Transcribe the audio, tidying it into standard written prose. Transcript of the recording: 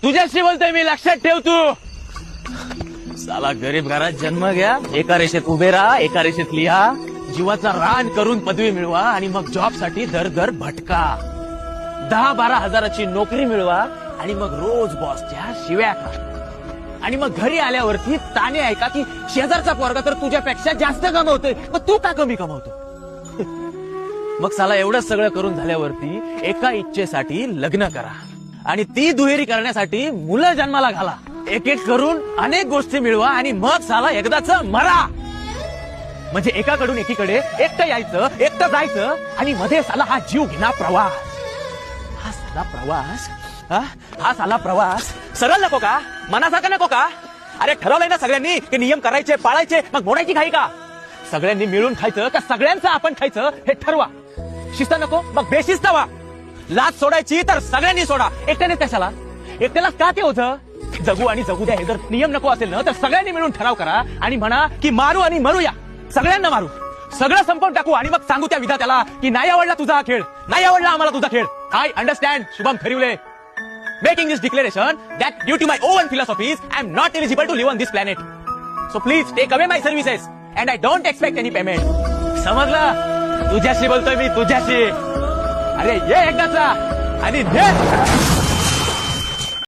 तुझ्याशी बोलतोय मी, लक्षात ठेव तू. साला गरीब घरात जन्म घ्या, एका रेषेत उभे राहा, एका रेषेत लिहा, जीवाचा रान करून पदवी मिळवा आणि मग जॉब साठी दर दर भटका. 10-12 हजाराची नोकरी मिळवा आणि मग रोज बॉसच्या शिव्या खा. आणि मग घरी आल्यावरती ताने ऐका की शेजारचा पोरगा तर तुझ्यापेक्षा जास्त कमवतोय, मग तू का कमी कमवतो. मग साला एवढं सगळं करून झाल्यावरती एका इच्छेसाठी लग्न करा आणि ती दुहेरी करण्यासाठी मुलं जन्माला घाला. एक एक करून अनेक गोष्टी मिळवा आणि मग साला एकदाच मरा. म्हणजे एकाकडून एकीकडे एकटं यायचं, एकटं जायचं आणि मध्ये साला हा जीव घेणा प्रवास. हा साला प्रवास सरळ नको का, मनासारखं नको का. अरे ठरवलंय ना सगळ्यांनी की नियम करायचे, पाळायचे, मग मोडायची घाई का. सगळ्यांनी मिळून खायचं का सगळ्यांचं आपण खायचं हे ठरवा. शिस्त नको मग बेशिस्त व्हा. लाच सोडायची तर सगळ्यांनी सोडा, एकट्याने कशाला. एकट्याला का ते होतं. जगू आणि जगू द्या हे जर नियम नको असेल ना तर सगळ्यांनी मिळून ठराव करा आणि म्हणा की मारू आणि मरूया, सगळ्यांना मारू, सगळं संपवून टाकू आणि मग सांगू त्या विधात्याला की नाही आवडला तुझा हा खेळ, नाही आवडला आम्हाला तुझा खेळ. I understand Shubham Kharivale. Making this declaration that due to my own philosophies, I am not eligible to live on this planet. So please take away my services and I don't expect any payment. समजलं. तुझ्याशी बोलतोय मी, तुझ्याशी. अरे ये एकदाचा आणि